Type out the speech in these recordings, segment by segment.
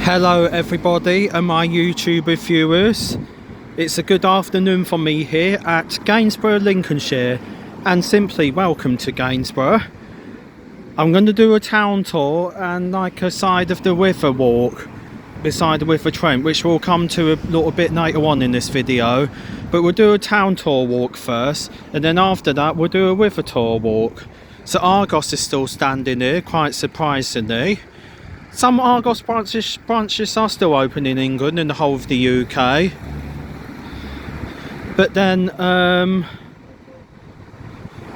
Hello everybody and my YouTube viewers. It's a good afternoon for me here at Gainsborough, Lincolnshire, and simply welcome to Gainsborough. I'm going to do a town tour and like a side of the river walk beside the River Trent, which we'll come to a little bit later on in this video, but we'll do a town tour walk first, and then after that we'll do a river tour walk. So Argos is still standing here, quite surprisingly. Some Argos branches are still open in England and the whole of the UK. But then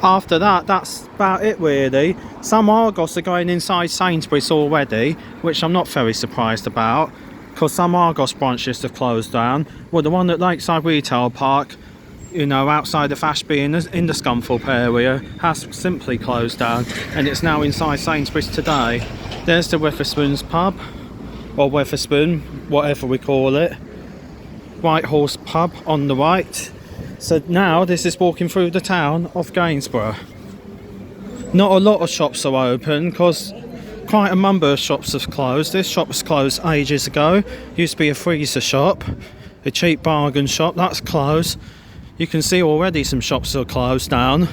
after that, that's about it really. Some Argos are going inside Sainsbury's already, which I'm not very surprised about, because some Argos branches have closed down. Well, the one at Lakeside Retail Park, you know, outside of Ashby in the Scunthorpe area, has simply closed down, and it's now inside Sainsbury's today. There's the Wetherspoons pub, or Wetherspoon, whatever we call it. White Horse pub on the right. So now this is walking through the town of Gainsborough. Not a lot of shops are open because quite a number of shops have closed. This shop was closed ages ago. Used to be a freezer shop, a cheap bargain shop. That's closed. You can see already some shops are closed down.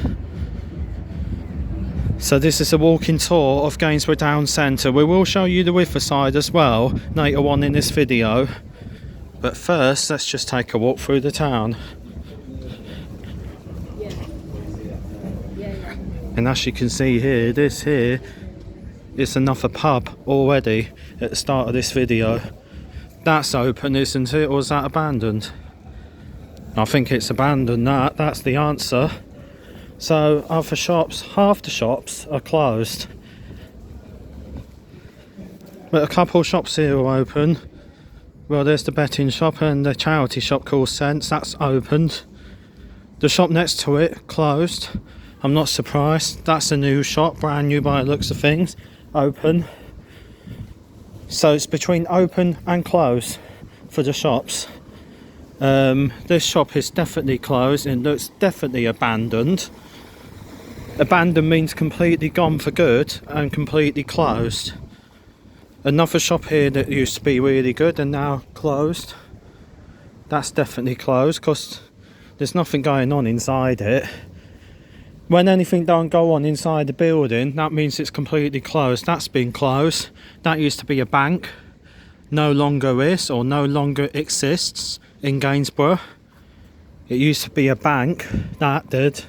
So this is a walking tour of Gainsborough Town Centre. We will show you the riverside as well later on in this video. But first, let's just take a walk through the town. And as you can see here, this here is another pub already at the start of this video. That's open, isn't it? Or is that abandoned? I think it's abandoned, that's the answer. So other shops, half the shops are closed. But a couple of shops here are open. Well, there's the betting shop and the charity shop called Sense, that's opened. The shop next to it closed. I'm not surprised, that's a new shop, brand new by the looks of things, open. So it's between open and close for the shops. This shop is definitely closed and looks definitely abandoned. Abandoned means completely gone for good and completely closed. Another shop here that used to be really good and now closed. That's definitely closed because there's nothing going on inside it. When anything don't go on inside the building, that means it's completely closed. That's been closed. That used to be a bank. No longer is or no longer exists in Gainsborough. It used to be a bank, that did.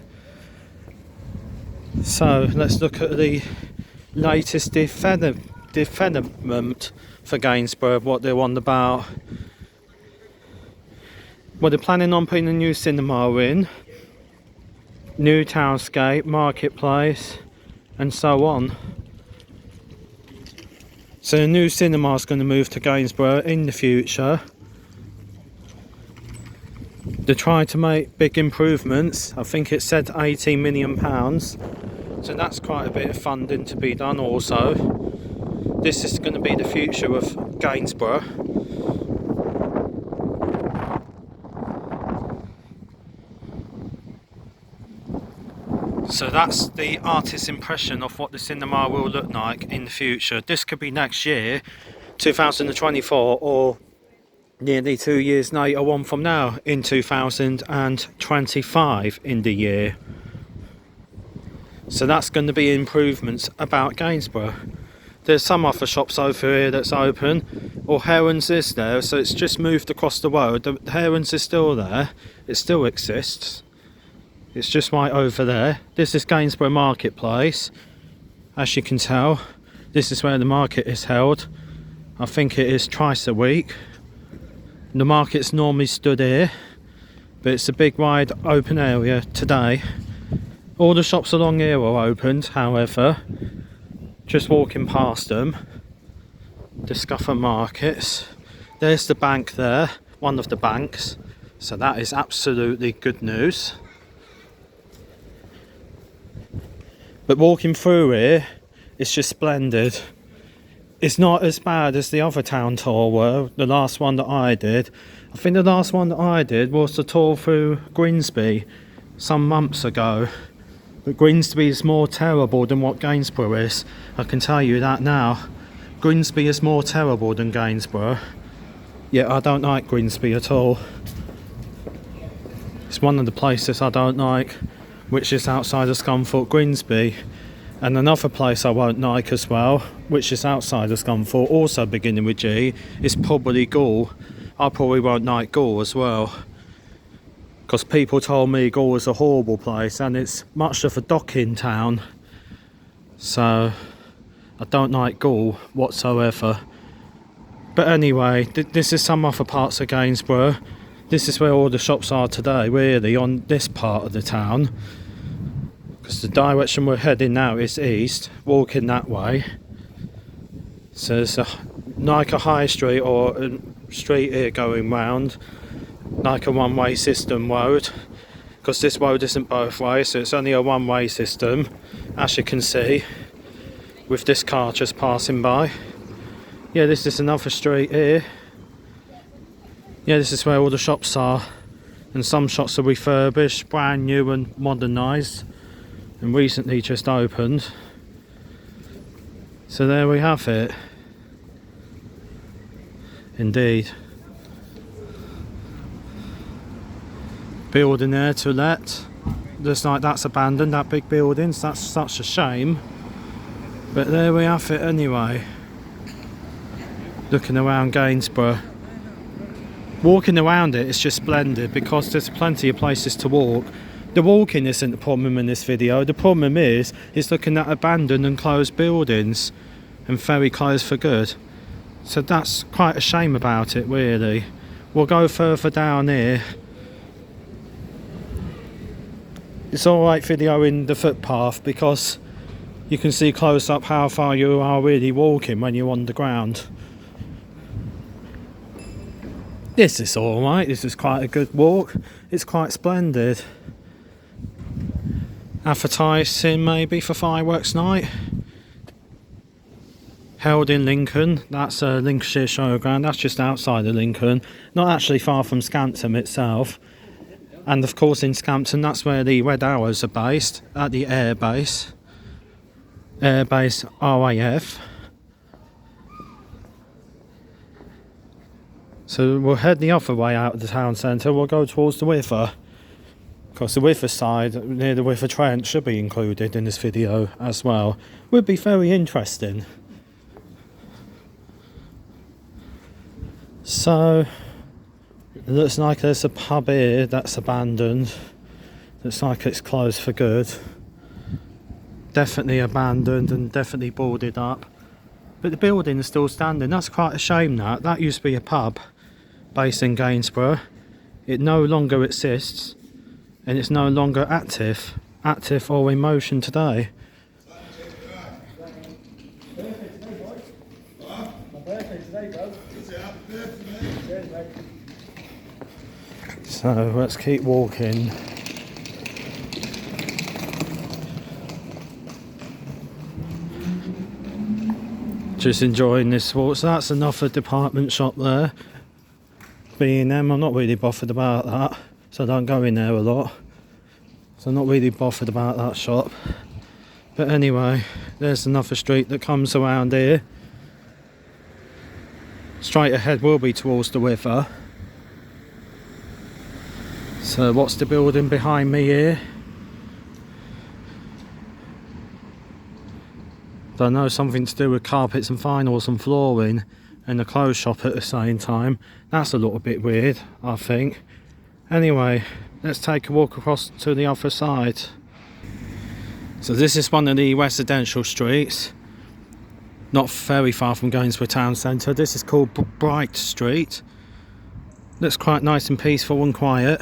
So let's look at the latest development for Gainsborough, what they're on about. Well, they're planning on putting a new cinema in, new townscape, marketplace, and so on. So the new cinema is going to move to Gainsborough in the future. They're trying to make big improvements. I think it said £18 million. So that's quite a bit of funding to be done also. This is going to be the future of Gainsborough. So that's the artist's impression of what the cinema will look like in the future. This could be next year, 2024, or nearly 2 years later on from now in 2025 in the year. So that's going to be improvements about Gainsborough. There's some other shops over here that's open, or Herons is there, so it's just moved across the road. The Herons is still there, it still exists. It's just right over there. This is Gainsborough Marketplace. As you can tell, this is where the market is held. I think it is twice a week. The market's normally stood here, but it's a big wide open area today. All the shops along here are opened, however. Just walking past them, the Scunthorpe markets. There's the bank there, one of the banks. So that is absolutely good news. But walking through here, it's just splendid. It's not as bad as the other town tour were, the last one that I did. I think the last one that I did was the tour through Grimsby some months ago. But Grimsby is more terrible than what Gainsborough is. I can tell you that now. Grimsby is more terrible than Gainsborough. Yeah, I don't like Grimsby at all. It's one of the places I don't like, which is outside of Scunthorpe, Grimsby. And another place I won't like as well, which is outside of Scunthorpe, also beginning with G, is probably Gaul. I probably won't like Gaul as well, because people told me Gaul is a horrible place and it's much of a docking town. So I don't like Gaul whatsoever. But anyway, this is some other parts of Gainsborough. This is where all the shops are today, really, on this part of the town. Because the direction we're heading now is east, walking that way. So there's like a high street or a street here going round, like a one-way system road. Because this road isn't both ways, so it's only a one-way system, as you can see, with this car just passing by. Yeah, this is another street here. Yeah, this is where all the shops are. And some shops are refurbished, brand new and modernised, and recently just opened. So there we have it. Indeed. Building there to let. Looks like that's abandoned, that big building, so that's such a shame. But there we have it anyway. Looking around Gainsborough. Walking around it is just splendid because there's plenty of places to walk. The walking isn't the problem in this video. The problem is looking at abandoned and closed buildings and very closed for good. So that's quite a shame about it, really. We'll go further down here. It's alright videoing the footpath because you can see close up how far you are really walking when you're on the ground. This is alright, this is quite a good walk. It's quite splendid. Advertising maybe for fireworks night. Held in Lincoln, that's a Lincolnshire Showground, that's just outside of Lincoln. Not actually far from Scampton itself. And of course in Scampton that's where the Red Arrows are based, at the air base. Air base RAF. So we'll head the other way out of the town centre, we'll go towards the river. Because the river side, near the river Trent, should be included in this video as well. Would be very interesting. So, it looks like there's a pub here that's abandoned. Looks like it's closed for good. Definitely abandoned and definitely boarded up. But the building is still standing, that's quite a shame that. That used to be a pub based in Gainsborough. It no longer exists and it's no longer active or in motion today. So let's keep walking. Just enjoying this walk. So that's another department shop there. B&M, I'm not really bothered about that, so I don't go in there a lot. So I'm not really bothered about that shop. But anyway, there's another street that comes around here. Straight ahead will be towards the river. So what's the building behind me here? Don't know, something to do with carpets and vinyls and flooring, and a clothes shop at the same time. That's a little bit weird, I think. Anyway, let's take a walk across to the other side. So this is one of the residential streets, not very far from Gainsborough town centre. This is called Bright Street. Looks quite nice and peaceful and quiet.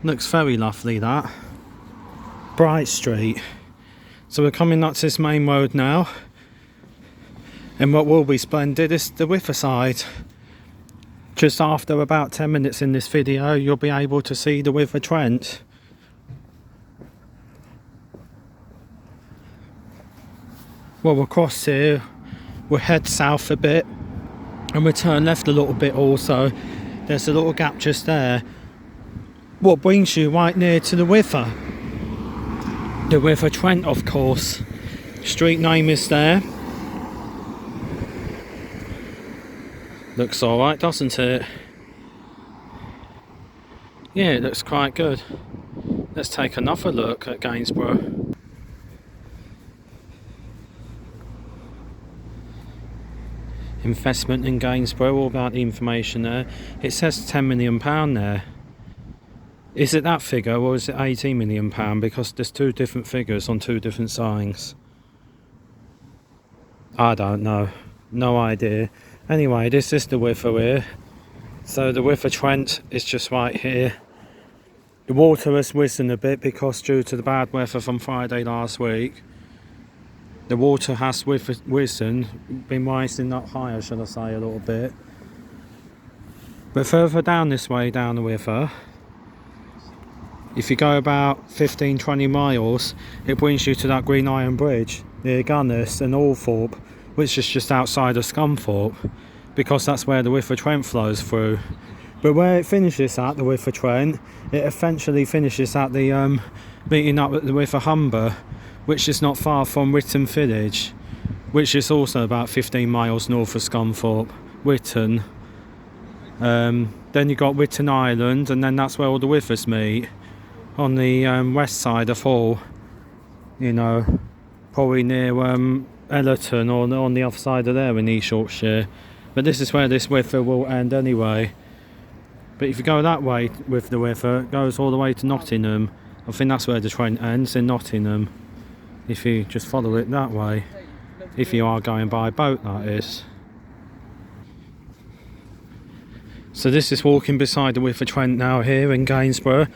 Looks very lovely, that. Bright Street. So we're coming up to this main road now. And what will be splendid is the riverside. Just after about 10 minutes in this video, you'll be able to see the River Trent. Well, we'll cross here, we'll head south a bit, and we'll turn left a little bit also. There's a little gap just there. What brings you right near to the river? The River Trent, of course. Street name is there. Looks alright, doesn't it? Yeah, it looks quite good. Let's take another look at Gainsborough. Investment in Gainsborough, all about the information there. It says £10 million there. Is it that figure or is it £18 million? Because there's two different figures on two different signs. I don't know. No idea. Anyway, this is the river here. So the river Trent is just right here. The water has risen a bit because due to the bad weather from Friday last week, the water has risen, been rising up higher, should I say, a little bit. But further down this way, down the river, if you go about 15-20 miles, it brings you to that Green Iron Bridge near Gunness and Althorpe, which is just outside of Scunthorpe, because that's where the River Trent flows through. But where it finishes at, the River Trent, it eventually finishes at the meeting up at the River Humber, which is not far from Witton Village, which is also about 15 miles north of Scunthorpe, Witton. Then you got Witton Island, and then that's where all the rivers meet, on the west side of Hull, you know, probably near Ellerton or on the other side of there in East Yorkshire. But this is where this river will end anyway. But if you go that way with the river, it goes all the way to Nottingham. I think that's where the Trent ends, in Nottingham, if you just follow it that way, if you are going by boat, that is. So this is walking beside the River Trent now here in Gainsborough.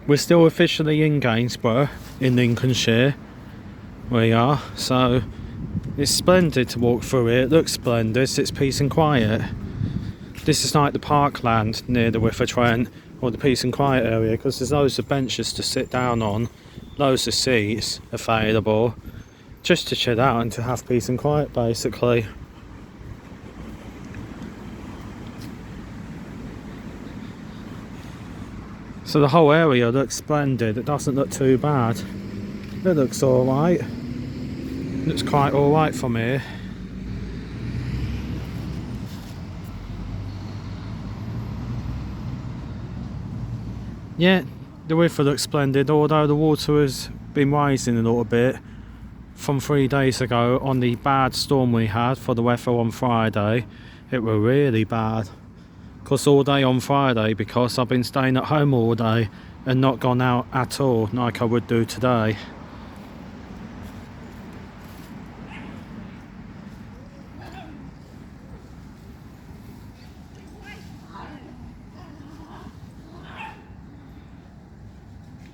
We're still officially in Gainsborough in Lincolnshire, we are, so it's splendid to walk through it. It looks splendid, it's peace and quiet. This is like the parkland near the River Trent, or the peace and quiet area, because there's loads of benches to sit down on, loads of seats available, just to chill out and to have peace and quiet basically. So the whole area looks splendid, it doesn't look too bad. It looks alright. Looks quite alright from here. Yeah, the river looks splendid, although the water has been rising a little bit from 3 days ago on the bad storm we had for the weather on Friday. It were really bad. Because all day on Friday, because I've been staying at home all day and not gone out at all like I would do today.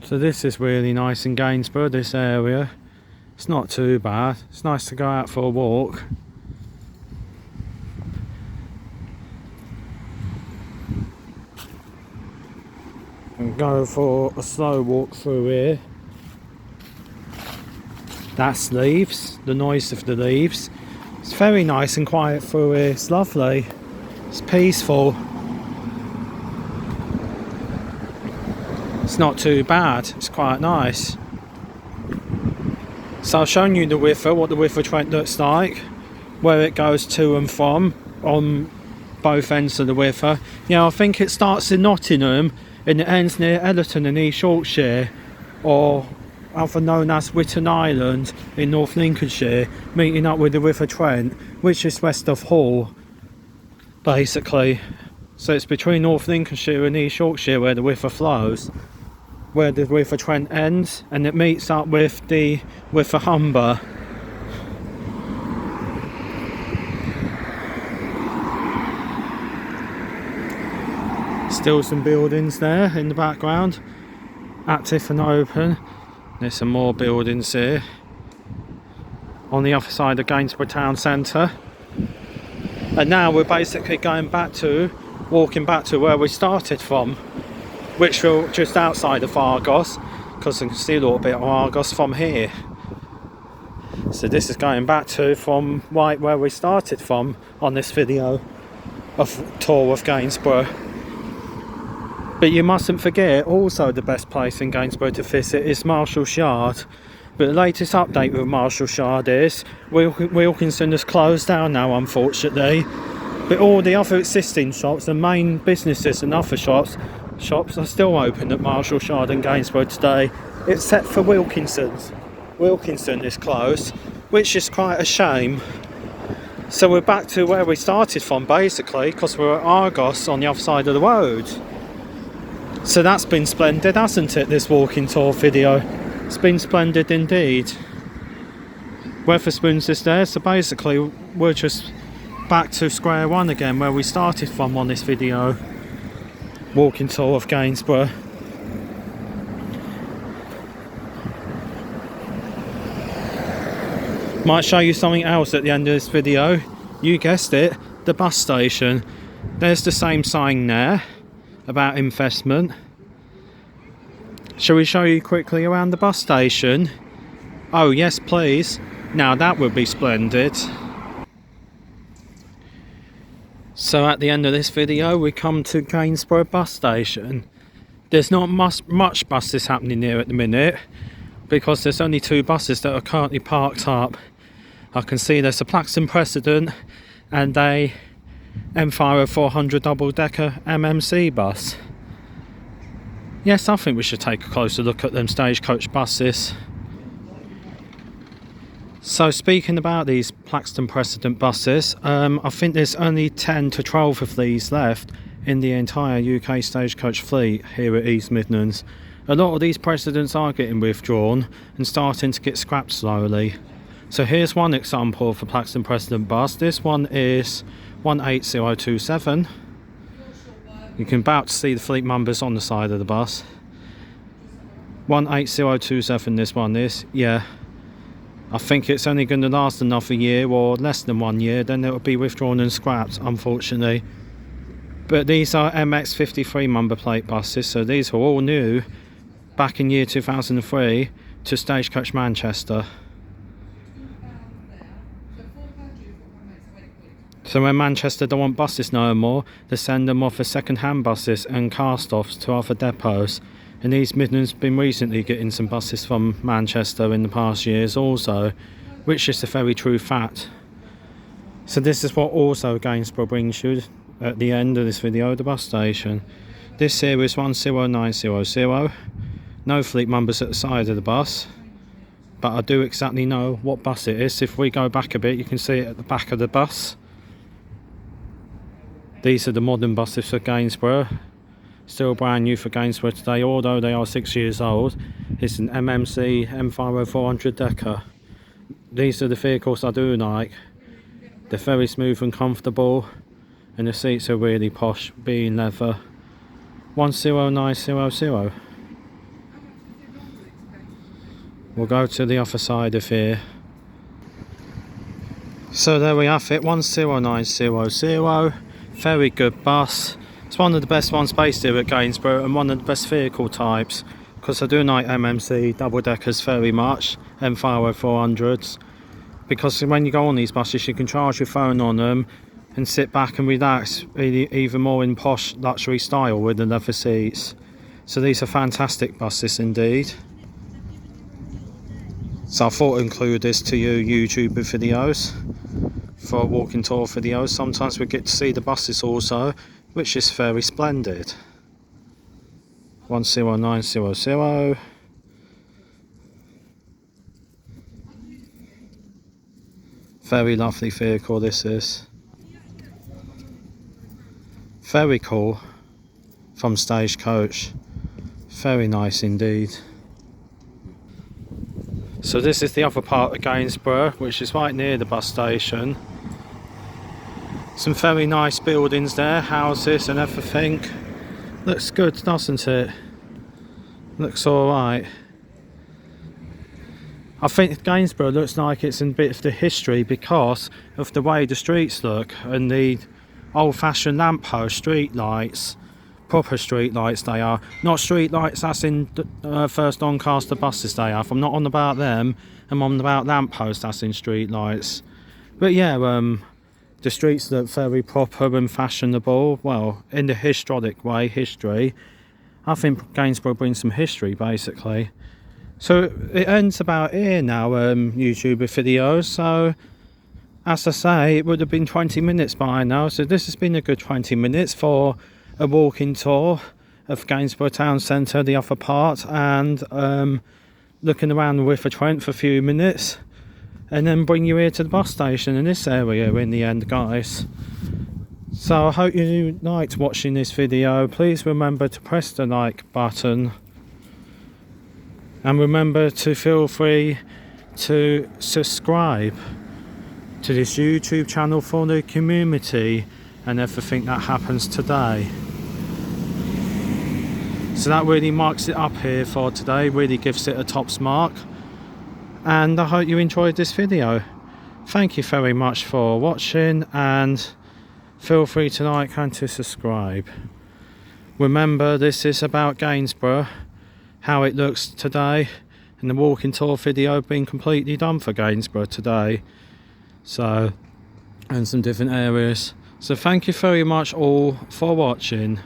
So this is really nice in Gainsborough, this area. It's not too bad. It's nice to go out for a walk. And go for a slow walk through here. That's leaves, the noise of the leaves. It's very nice and quiet through here. It's lovely. It's peaceful. It's not too bad. It's quite nice. So I've shown you the river, what the River Trent looks like, where it goes to and from on both ends of the river. Yeah, I think it starts in Nottingham and it ends near Ellerton in East Yorkshire, or other known as Witton Island in North Lincolnshire, meeting up with the River Trent, which is west of Hull, basically. So it's between North Lincolnshire and East Yorkshire where the river flows, where the River Trent ends, and it meets up with the River Humber. Still some buildings there in the background, active and open. There's some more buildings here on the other side of Gainsborough town centre. And now we're basically walking back to where we started from, which we're just outside of Argos, because I can see a little bit of Argos from here. So this is going back to from right where we started from on this video of tour of Gainsborough. But you mustn't forget, also the best place in Gainsborough to visit is Marshall's Yard. But the latest update with Marshall's Yard is Wilkinson has closed down now, unfortunately. But all the other existing shops, the main businesses and other shops are still open at Marshall, Shard and Gainsborough today, except for Wilkinson's. Wilkinson is closed, which is quite a shame. So we're back to where we started from basically, because we're at Argos on the other side of the road. So that's been splendid, hasn't it, this walking tour video? It's been splendid indeed. Weatherspoons is there, so basically we're just back to square one again, where we started from on this video. Walking tour of Gainsborough. Might show you something else at the end of this video. You guessed it, the bus station. There's the same sign there about investment. Shall we show you quickly around the bus station? Oh yes please. Now that would be splendid. So at the end of this video we come to Gainsborough bus station. There's not much buses happening here at the minute, because there's only 2 buses that are currently parked up. I can see there's a Plaxton Precedent and a M5 400 double-decker MMC bus. Yes, I think we should take a closer look at them stagecoach buses. So speaking about these Plaxton Precedent buses, I think there's only 10 to 12 of these left in the entire UK stagecoach fleet here at East Midlands. A lot of these Precedents are getting withdrawn and starting to get scrapped slowly. So here's one example of a Plaxton Precedent bus. This one is 18027. You can about see the fleet numbers on the side of the bus. 18027 this one is, yeah. I think it's only going to last another year or less than 1 year, then it will be withdrawn and scrapped, unfortunately. But these are MX53 number plate buses, so these are all new back in year 2003 to Stagecoach Manchester. So when Manchester don't want buses no more, they send them off as second-hand buses and cast-offs to other depots. And East Midlands been recently getting some buses from Manchester in the past years also, which is a very true fact. So this is what also Gainsborough brings you at the end of this video, the bus station. This here is 10900. No fleet numbers at the side of the bus, but I do exactly know what bus it is. If we go back a bit, you can see it at the back of the bus. These are the modern buses for Gainsborough. Still brand new for Gainsborough today, although they are 6 years old. It's an MMC M5 400 decker. These are the vehicles I do like. They're very smooth and comfortable, and the seats are really posh, being leather. 10900. We'll go to the other side of here. So there we have it, 10900. Very good bus. It's one of the best ones based here at Gainsborough, and one of the best vehicle types, because I do like MMC double deckers very much, M5 400s, because when you go on these buses you can charge your phone on them and sit back and relax, even more in posh luxury style with the leather seats. So these are fantastic buses indeed. So I thought I'd include this to you YouTube videos, for walking tour videos. Sometimes we get to see the buses also, which is very splendid. 10900. Very lovely vehicle this is. Very cool from Stagecoach. Very nice indeed. So this is the other part of Gainsborough, which is right near the bus station. Some very nice buildings there, houses and everything. Looks good, doesn't it? Looks alright. I think Gainsborough looks like it's in a bit of the history because of the way the streets look and the old-fashioned lamppost street lights. Proper street lights they are. Not street lights as in first Doncaster buses they have. I'm not on about them. I'm on about lampposts as in street lights. But yeah, the streets look very proper and fashionable. Well, in the historic way, history. I think Gainsborough brings some history, basically. So it ends about here now, YouTube videos. So as I say, it would have been 20 minutes by now, so this has been a good 20 minutes for a walking tour of Gainsborough Town Centre, the upper part, and looking around the River Trent for a few minutes, and then bring you here to the bus station in this area in the end, guys. So I hope you liked watching this video. Please remember to press the like button, and remember to feel free to subscribe to this YouTube channel for the community and everything that happens today. So that really marks it up here for today, really gives it a tops mark, and I hope you enjoyed this video. Thank you very much for watching, and feel free to like and to subscribe. Remember, this is about Gainsborough, how it looks today, and the walking tour video being completely done for Gainsborough today. So, and some different areas. So thank you very much all for watching.